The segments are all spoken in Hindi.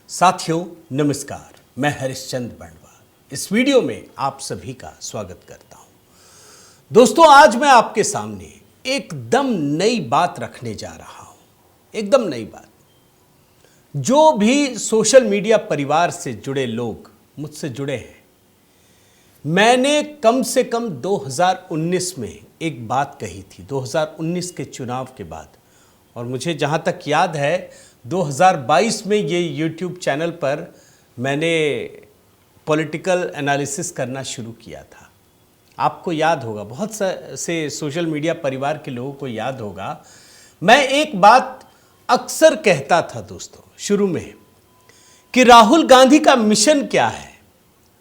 साथियों नमस्कार, मैं हरिश्चंद्र बंडवाल इस वीडियो में आप सभी का स्वागत करता हूं। दोस्तों, आज मैं आपके सामने एकदम नई बात रखने जा रहा हूं। एकदम नई बात। जो भी सोशल मीडिया परिवार से जुड़े लोग मुझसे जुड़े हैं, मैंने कम से कम 2019 में एक बात कही थी, 2019 के चुनाव के बाद, और मुझे जहां तक याद है 2022 में ये YouTube चैनल पर मैंने पॉलिटिकल एनालिसिस करना शुरू किया था। आपको याद होगा, बहुत से सोशल मीडिया परिवार के लोगों को याद होगा, मैं एक बात अक्सर कहता था दोस्तों शुरू में, कि राहुल गांधी का मिशन क्या है,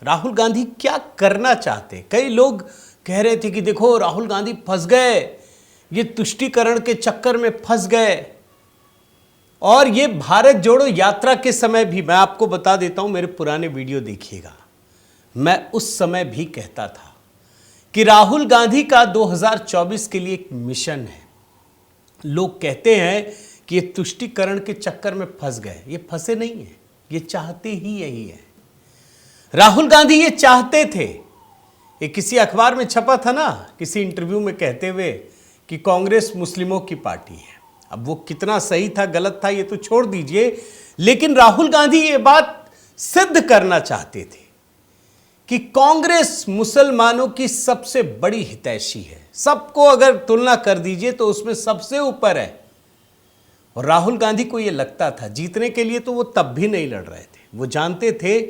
राहुल गांधी क्या करना चाहते। कई लोग कह रहे थे कि देखो राहुल गांधी फंस गए, ये तुष्टीकरण के चक्कर में फंस गए। और ये भारत जोड़ो यात्रा के समय भी, मैं आपको बता देता हूं, मेरे पुराने वीडियो देखिएगा, मैं उस समय भी कहता था कि राहुल गांधी का 2024 के लिए एक मिशन है। लोग कहते हैं कि ये तुष्टीकरण के चक्कर में फंस गए, ये फंसे नहीं है, ये चाहते ही यही है। राहुल गांधी ये चाहते थे। ये किसी अखबार में छपा था ना, किसी इंटरव्यू में कहते हुए कि कांग्रेस मुस्लिमों की पार्टी है। अब वो कितना सही था गलत था ये तो छोड़ दीजिए, लेकिन राहुल गांधी ये बात सिद्ध करना चाहते थे कि कांग्रेस मुसलमानों की सबसे बड़ी हितैषी है। सबको अगर तुलना कर दीजिए तो उसमें सबसे ऊपर है। और राहुल गांधी को ये लगता था, जीतने के लिए तो वो तब भी नहीं लड़ रहे थे। वो जानते थे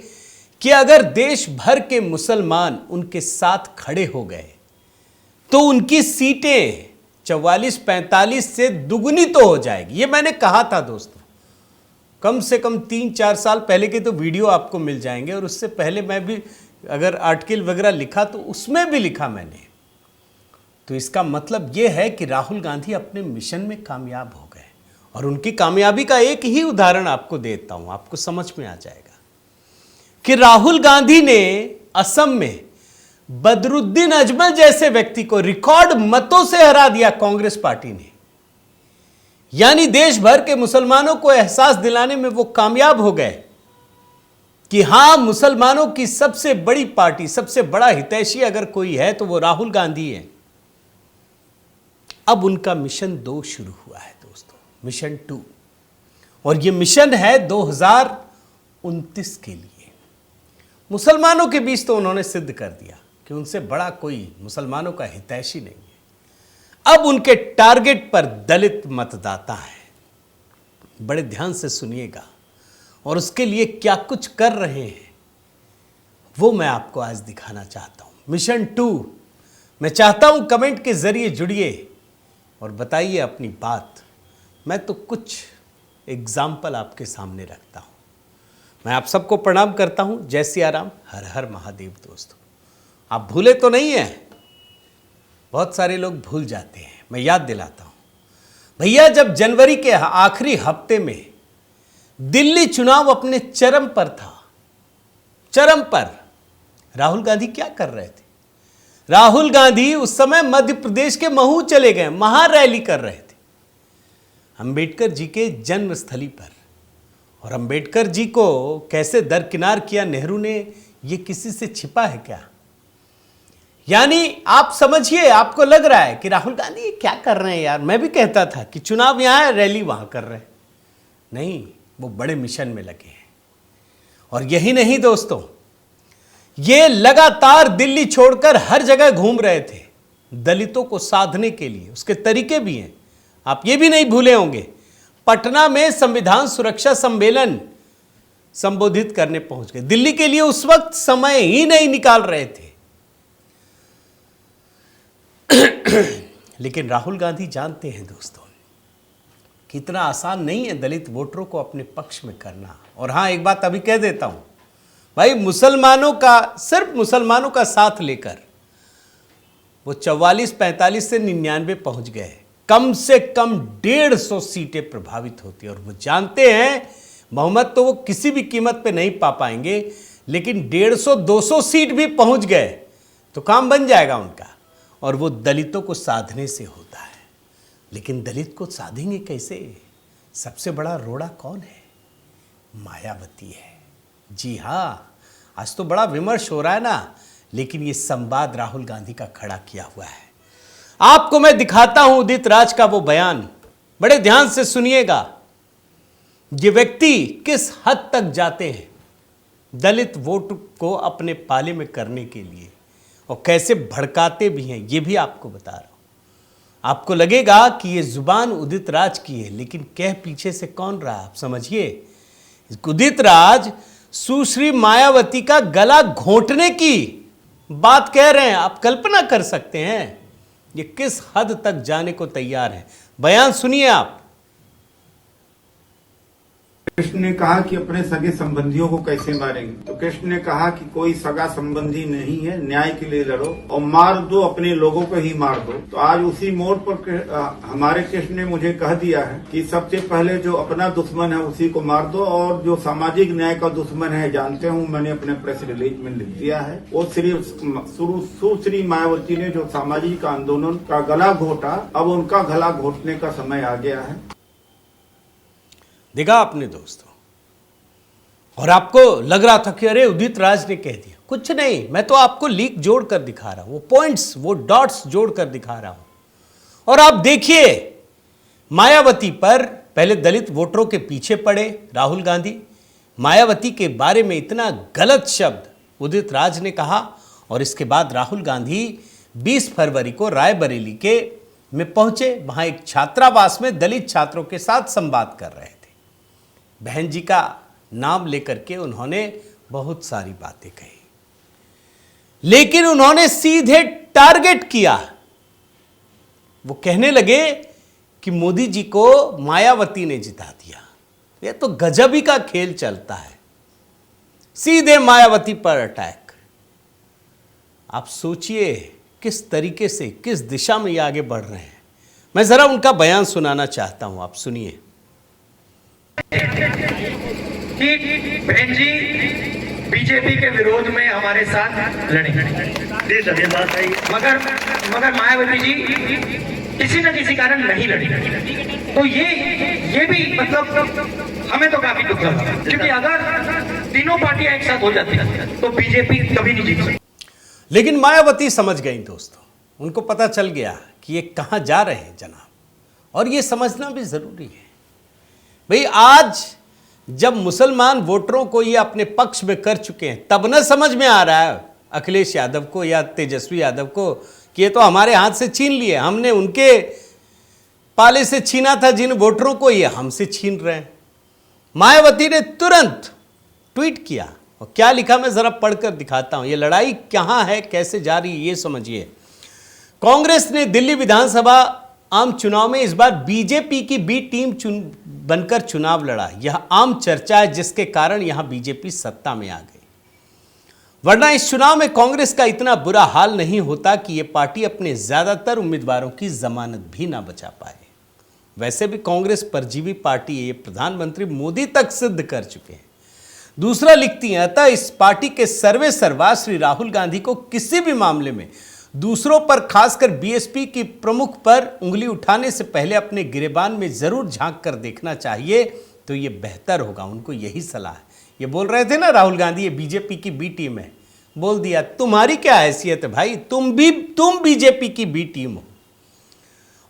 कि अगर देश भर के मुसलमान उनके साथ खड़े हो गए तो उनकी सीटें 44-45 से दुगुनी तो हो जाएगी। ये मैंने कहा था दोस्तों, कम से कम 3-4 साल पहले के तो वीडियो आपको मिल जाएंगे, और उससे पहले मैं भी अगर आर्टिकल वगैरह लिखा तो उसमें भी लिखा मैंने। तो इसका मतलब ये है कि राहुल गांधी अपने मिशन में कामयाब हो गए। और उनकी कामयाबी का एक ही उदाहरण आपको देता हूं, आपको समझ में आ जाएगा कि राहुल गांधी ने असम में बदरुद्दीन अजमल जैसे व्यक्ति को रिकॉर्ड मतों से हरा दिया कांग्रेस पार्टी ने। यानी देश भर के मुसलमानों को एहसास दिलाने में वो कामयाब हो गए कि हां, मुसलमानों की सबसे बड़ी पार्टी, सबसे बड़ा हितैषी अगर कोई है तो वो राहुल गांधी है। अब उनका मिशन 2 शुरू हुआ है दोस्तों, मिशन 2। और ये मिशन है 2029 के लिए। मुसलमानों के बीच तो उन्होंने सिद्ध कर दिया कि उनसे बड़ा कोई मुसलमानों का हितैषी नहीं है। अब उनके टारगेट पर दलित मतदाता है। बड़े ध्यान से सुनिएगा, और उसके लिए क्या कुछ कर रहे हैं वो मैं आपको आज दिखाना चाहता हूं। मिशन 2। मैं चाहता हूं कमेंट के जरिए जुड़िए और बताइए अपनी बात। मैं तो कुछ एग्जाम्पल आपके सामने रखता हूं। मैं आप सबको प्रणाम करता हूं। जय सिया राम, हर हर महादेव। दोस्तों, आप भूले तो नहीं हैं? बहुत सारे लोग भूल जाते हैं, मैं याद दिलाता हूं। भैया, जब जनवरी के आखिरी हफ्ते में दिल्ली चुनाव अपने चरम पर था, चरम पर, राहुल गांधी क्या कर रहे थे? राहुल गांधी उस समय मध्य प्रदेश के महू चले गए, महारैली कर रहे थे अंबेडकर जी के जन्मस्थली पर। और अंबेडकर जी को कैसे दरकिनार किया नेहरू ने, ये किसी से छिपा है क्या? यानी आप समझिए, आपको लग रहा है कि राहुल गांधी ये क्या कर रहे हैं यार। मैं भी कहता था कि चुनाव यहां है, रैली वहां कर रहे हैं। नहीं, वो बड़े मिशन में लगे हैं। और यही नहीं दोस्तों, ये लगातार दिल्ली छोड़कर हर जगह घूम रहे थे दलितों को साधने के लिए। उसके तरीके भी हैं, आप ये भी नहीं भूले होंगे। पटना में संविधान सुरक्षा सम्मेलन संबोधित करने पहुंच गए। दिल्ली के लिए उस वक्त समय ही नहीं निकाल रहे थे। लेकिन राहुल गांधी जानते हैं दोस्तों कि इतना आसान नहीं है दलित वोटरों को अपने पक्ष में करना। और हां, एक बात अभी कह देता हूं भाई, मुसलमानों का, सिर्फ मुसलमानों का साथ लेकर वो 44-45 से 99 पहुंच गए। कम से कम 150 सीटें प्रभावित होती है। और वो जानते हैं बहुमत तो वो किसी भी कीमत पे नहीं पा पाएंगे, लेकिन 150-200 सीट भी पहुंच गए तो काम बन जाएगा उनका। और वो दलितों को साधने से होता है। लेकिन दलित को साधेंगे कैसे? सबसे बड़ा रोड़ा कौन है? मायावती है। जी हाँ, आज तो बड़ा विमर्श हो रहा है ना, लेकिन ये संवाद राहुल गांधी का खड़ा किया हुआ है। आपको मैं दिखाता हूं उदित राज का वो बयान, बड़े ध्यान से सुनिएगा। ये व्यक्ति किस हद तक जाते हैं दलित वोट को अपने पाले में करने के लिए, और कैसे भड़काते भी हैं, ये भी आपको बता रहा हूं। आपको लगेगा कि ये जुबान उदित राज की है, लेकिन कह पीछे से कौन रहा, आप समझिए। उदित राज सुश्री मायावती का गला घोंटने की बात कह रहे हैं। आप कल्पना कर सकते हैं ये किस हद तक जाने को तैयार है। बयान सुनिए आप। कृष्ण ने कहा कि अपने सगे संबंधियों को कैसे मारेंगे, तो कृष्ण ने कहा कि कोई सगा संबंधी नहीं है, न्याय के लिए लड़ो और मार दो, अपने लोगों को ही मार दो। तो आज उसी मोड़ पर हमारे कृष्ण ने मुझे कह दिया है कि सबसे पहले जो अपना दुश्मन है उसी को मार दो, और जो सामाजिक न्याय का दुश्मन है जानते हूँ, मैंने अपने प्रेस रिलीज में लिख दिया है। वो सुश्री मायावती ने जो सामाजिक आंदोलन का गला घोटा, अब उनका गला घोटने का समय आ गया है। देखा आपने दोस्तों, और आपको लग रहा था कि अरे उदित राज ने कह दिया। कुछ नहीं, मैं तो आपको लीक जोड़ कर दिखा रहा हूं, वो पॉइंट्स, वो डॉट्स जोड़ कर दिखा रहा हूं। और आप देखिए, मायावती पर पहले दलित वोटरों के पीछे पड़े राहुल गांधी। मायावती के बारे में इतना गलत शब्द उदित राज ने कहा, और इसके बाद राहुल गांधी 20 फरवरी को रायबरेली के में पहुंचे। वहां एक छात्रावास में दलित छात्रों के साथ संवाद कर रहे थे। बहन जी का नाम लेकर के उन्होंने बहुत सारी बातें कही, लेकिन उन्होंने सीधे टारगेट किया। वो कहने लगे कि मोदी जी को मायावती ने जिता दिया। ये तो गजब ही का खेल चलता है, सीधे मायावती पर अटैक। आप सोचिए किस तरीके से, किस दिशा में ये आगे बढ़ रहे हैं। मैं जरा उनका बयान सुनाना चाहता हूं, आप सुनिए। कि बहन जी बीजेपी के विरोध में हमारे साथ लड़े, मगर मायावती जी किसी न किसी कारण नहीं लड़ी। तो ये भी मतलब हमें तो काफी दुख लगा, क्योंकि अगर तीनों पार्टियां एक साथ हो जाती तो बीजेपी कभी नहीं जीत सकती। लेकिन मायावती समझ गई दोस्तों, उनको पता चल गया कि ये कहां जा रहे हैं जनाब, और ये समझना भी जरूरी है। भाई आज जब मुसलमान वोटरों को ये अपने पक्ष में कर चुके हैं, तब न समझ में आ रहा है अखिलेश यादव को या तेजस्वी यादव को कि ये तो हमारे हाथ से छीन लिए, हमने उनके पाले से छीना था जिन वोटरों को, ये हमसे छीन रहे हैं। मायावती ने तुरंत ट्वीट किया, और क्या लिखा मैं जरा पढ़कर दिखाता हूं। ये लड़ाई कहां है, कैसे जा रही है, ये समझिए। कांग्रेस ने दिल्ली विधानसभा आम चुनाव में इस बार बीजेपी की बी टीम बनकर चुनाव लड़ा। यह आम चर्चा है, जिसके कारण यहां बीजेपी सत्ता में आ गई। वरना इस चुनाव में कांग्रेस का इतना बुरा हाल नहीं होता कि यह पार्टी अपने ज्यादातर उम्मीदवारों की जमानत भी ना बचा पाए। वैसे भी कांग्रेस परजीवी पार्टी है, ये प्रधानमंत्री मोदी तक सिद्ध कर चुके हैं। दूसरा लिखती हैं, अतः इस पार्टी के सर्वे सर्वा श्री राहुल गांधी को किसी भी मामले में दूसरों पर, खासकर बीएसपी की प्रमुख पर उंगली उठाने से पहले अपने गिरेबान में जरूर झांक कर देखना चाहिए, तो ये बेहतर होगा। उनको यही सलाह है। ये बोल रहे थे ना राहुल गांधी ये बीजेपी की बी टीम है, बोल दिया तुम्हारी क्या हैसियत है भाई, तुम बीजेपी की बी टीम हो।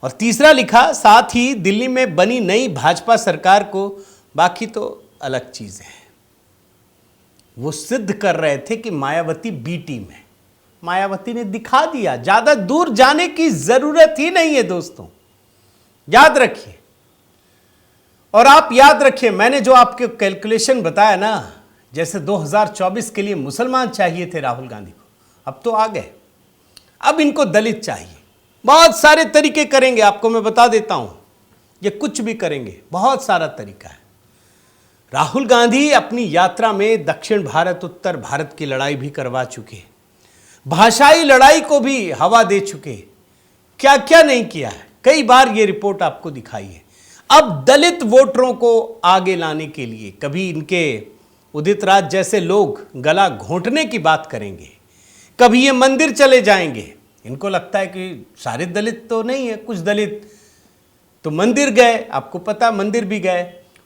और तीसरा लिखा, साथ ही दिल्ली में बनी नई भाजपा सरकार को, बाकी तो अलग चीज है। वो सिद्ध कर रहे थे कि मायावती बी टीम है। मायावती ने दिखा दिया, ज्यादा दूर जाने की जरूरत ही नहीं है दोस्तों, याद रखिए। और आप याद रखिए, मैंने जो आपके कैलकुलेशन बताया ना, जैसे 2024 के लिए मुसलमान चाहिए थे राहुल गांधी को, अब तो आ गए। अब इनको दलित चाहिए। बहुत सारे तरीके करेंगे, आपको मैं बता देता हूं, ये कुछ भी करेंगे, बहुत सारा तरीका है। राहुल गांधी अपनी यात्रा में दक्षिण भारत उत्तर भारत की लड़ाई भी करवा चुके, भाषाई लड़ाई को भी हवा दे चुके, क्या क्या नहीं किया है, कई बार ये रिपोर्ट आपको दिखाई है। अब दलित वोटरों को आगे लाने के लिए कभी इनके उदित राज जैसे लोग गला घोंटने की बात करेंगे, कभी ये मंदिर चले जाएंगे। इनको लगता है कि सारे दलित तो नहीं है, कुछ दलित तो मंदिर गए, आपको पता मंदिर भी गए,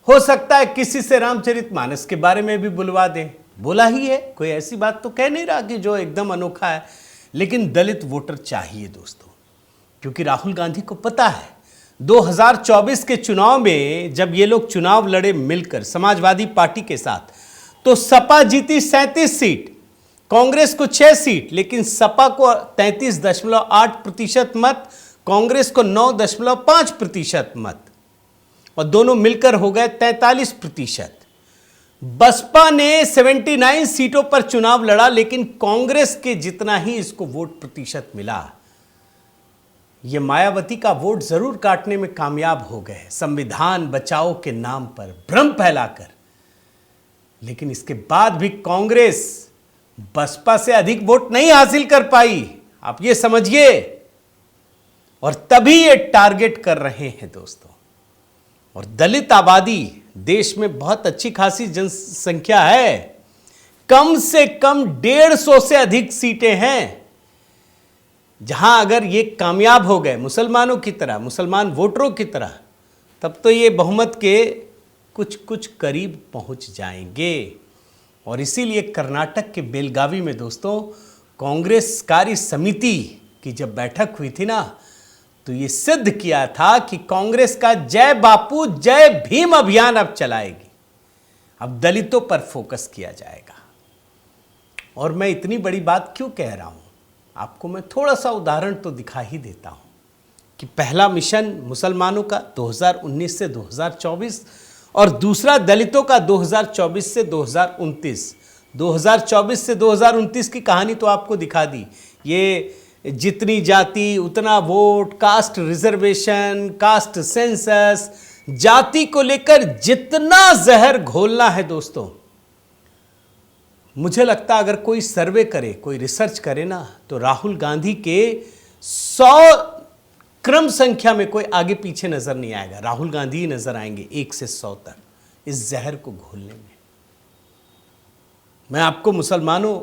हो सकता है किसी से रामचरितमानस के बारे में भी बुलवा दें, बोला ही है, कोई ऐसी बात तो कह नहीं रहा कि जो एकदम अनोखा है। लेकिन दलित वोटर चाहिए दोस्तों, क्योंकि राहुल गांधी को पता है 2024 के चुनाव में जब ये लोग चुनाव लड़े मिलकर समाजवादी पार्टी के साथ, तो सपा जीती 37 सीट, कांग्रेस को 6 सीट, लेकिन सपा को 33.8% मत, कांग्रेस को 9.5% मत, और दोनों मिलकर हो गए 43%। बसपा ने 79 सीटों पर चुनाव लड़ा, लेकिन कांग्रेस के जितना ही इसको वोट प्रतिशत मिला। ये मायावती का वोट जरूर काटने में कामयाब हो गए संविधान बचाओ के नाम पर भ्रम फैलाकर, लेकिन इसके बाद भी कांग्रेस बसपा से अधिक वोट नहीं हासिल कर पाई, आप ये समझिए। और तभी ये टारगेट कर रहे हैं दोस्तों। और दलित आबादी देश में बहुत अच्छी खासी जनसंख्या है, कम से कम 150 से अधिक सीटें हैं, जहां अगर ये कामयाब हो गए मुसलमानों की तरह, मुसलमान वोटरों की तरह, तब तो ये बहुमत के कुछ कुछ करीब पहुंच जाएंगे। और इसीलिए कर्नाटक के बेलगावी में दोस्तों कांग्रेस कार्य समिति की जब बैठक हुई थी ना, तो ये सिद्ध किया था कि कांग्रेस का जय बापू जय भीम अभियान अब चलाएगी, अब दलितों पर फोकस किया जाएगा। और मैं इतनी बड़ी बात क्यों कह रहा हूं, आपको मैं थोड़ा सा उदाहरण तो दिखा ही देता हूं कि पहला मिशन मुसलमानों का 2019 से 2024 और दूसरा दलितों का 2024 से 2029। 2024 से 2029 की कहानी तो आपको दिखा दी। ये जितनी जाति उतना vote, caste reservation, caste census, जाति को लेकर जितना जहर घोलना है दोस्तों, मुझे लगता है अगर कोई सर्वे करे, कोई रिसर्च करे ना, तो राहुल गांधी के 100 क्रम संख्या में कोई आगे पीछे नजर नहीं आएगा, राहुल गांधी ही नजर आएंगे 1 से 100 तक इस जहर को घोलने में। मैं आपको मुसलमानों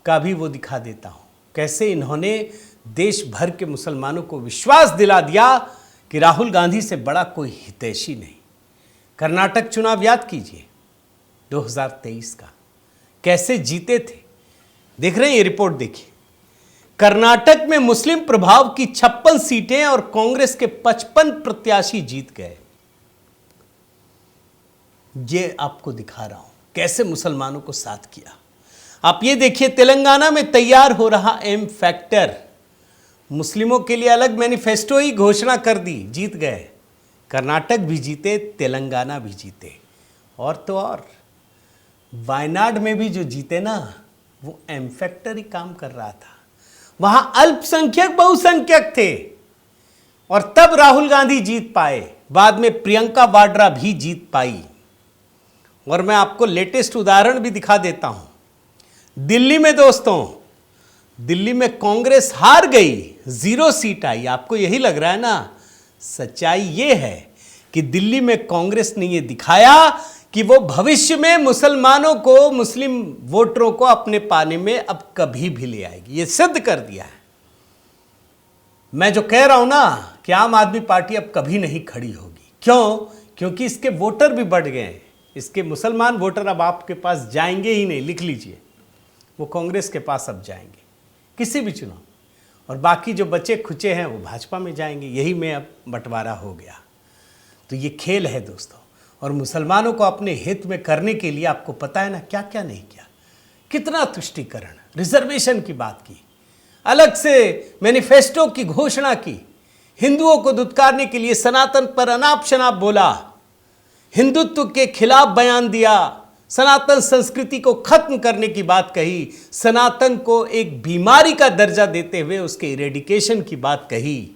का भी वो दिखा देता हूं, कैसे इन्होंने देश भर के मुसलमानों को विश्वास दिला दिया कि राहुल गांधी से बड़ा कोई हितैषी नहीं। कर्नाटक चुनाव याद कीजिए 2023 का, कैसे जीते थे, देख रहे हैं ये रिपोर्ट देखिए। कर्नाटक में मुस्लिम प्रभाव की 56 सीटें और कांग्रेस के 55 प्रत्याशी जीत गए। ये आपको दिखा रहा हूं कैसे मुसलमानों को साथ किया। आप ये देखिए, तेलंगाना में तैयार हो रहा एम फैक्टर, मुस्लिमों के लिए अलग मैनिफेस्टो ही घोषणा कर दी, जीत गए। कर्नाटक भी जीते, तेलंगाना भी जीते, और तो और वायनाड में भी जो जीते ना, वो एम फैक्टर ही काम कर रहा था। वहां अल्पसंख्यक बहुसंख्यक थे, और तब राहुल गांधी जीत पाए। बाद में प्रियंका वाड्रा भी जीत पाई। और मैं आपको लेटेस्ट उदाहरण भी दिखा देता हूं। दिल्ली में दोस्तों, दिल्ली में कांग्रेस हार गई, 0 सीट आई। आपको यही लग रहा है ना, सच्चाई ये है कि दिल्ली में कांग्रेस ने ये दिखाया कि वो भविष्य में मुसलमानों को, मुस्लिम वोटरों को अपने पाने में अब कभी भी ले आएगी। ये सिद्ध कर दिया है। मैं जो कह रहा हूं ना कि आम आदमी पार्टी अब कभी नहीं खड़ी होगी। क्यों? क्योंकि इसके वोटर भी बढ़ गए हैं। इसके मुसलमान वोटर अब आपके पास जाएंगे ही नहीं, लिख लीजिए, वो कांग्रेस के पास अब जाएंगे किसी भी चुनाव, और बाकी जो बचे खुचे हैं वो भाजपा में जाएंगे। यही में अब बंटवारा हो गया। तो ये खेल है दोस्तों। और मुसलमानों को अपने हित में करने के लिए आपको पता है ना क्या क्या नहीं किया, कितना तुष्टीकरण, रिजर्वेशन की बात की, अलग से मैनिफेस्टो की घोषणा की, हिंदुओं को दुत्कारने के लिए सनातन पर अनाप शनाप बोला, हिंदुत्व के खिलाफ बयान दिया, सनातन संस्कृति को खत्म करने की बात कही, सनातन को एक बीमारी का दर्जा देते हुए उसके इरेडिकेशन की बात कही।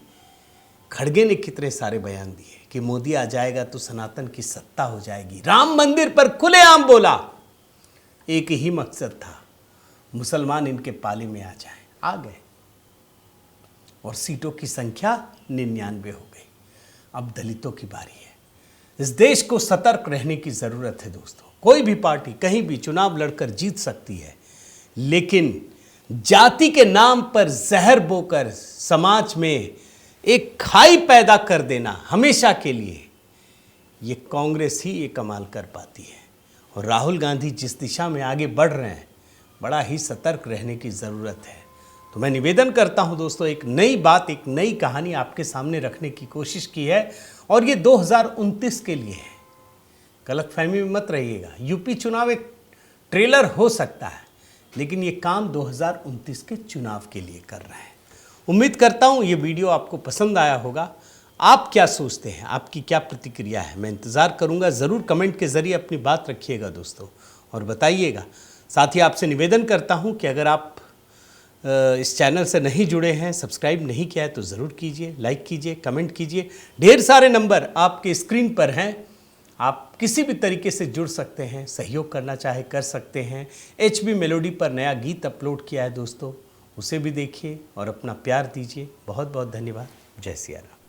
खड़गे ने कितने सारे बयान दिए कि मोदी आ जाएगा तो सनातन की सत्ता हो जाएगी। राम मंदिर पर खुलेआम बोला। एक ही मकसद था, मुसलमान इनके पाले में आ जाएं। आ गए, और सीटों की संख्या 99 हो गई। अब दलितों की बारी है। इस देश को सतर्क रहने की जरूरत है दोस्तों। कोई भी पार्टी कहीं भी चुनाव लड़कर जीत सकती है, लेकिन जाति के नाम पर जहर बोकर समाज में एक खाई पैदा कर देना हमेशा के लिए, ये कांग्रेस ही ये कमाल कर पाती है। और राहुल गांधी जिस दिशा में आगे बढ़ रहे हैं, बड़ा ही सतर्क रहने की ज़रूरत है। तो मैं निवेदन करता हूं दोस्तों, एक नई बात, एक नई कहानी आपके सामने रखने की कोशिश की है और ये 2029 के लिए है। गलतफहमी में मत रहिएगा। यूपी चुनाव एक ट्रेलर हो सकता है, लेकिन ये काम 2029 के चुनाव के लिए कर रहे हैं। उम्मीद करता हूँ ये वीडियो आपको पसंद आया होगा। आप क्या सोचते हैं, आपकी क्या प्रतिक्रिया है, मैं इंतज़ार करूँगा। ज़रूर कमेंट के ज़रिए अपनी बात रखिएगा दोस्तों और बताइएगा। साथ ही आपसे निवेदन करता हूँ कि अगर आप इस चैनल से नहीं जुड़े हैं, सब्सक्राइब नहीं किया है तो ज़रूर कीजिए, लाइक कीजिए, कमेंट कीजिए। ढेर सारे नंबर आपके स्क्रीन पर हैं, आप किसी भी तरीके से जुड़ सकते हैं, सहयोग करना चाहे कर सकते हैं। HB मेलोडी पर नया गीत अपलोड किया है दोस्तों, उसे भी देखिए और अपना प्यार दीजिए। बहुत बहुत धन्यवाद। जय सिया राम।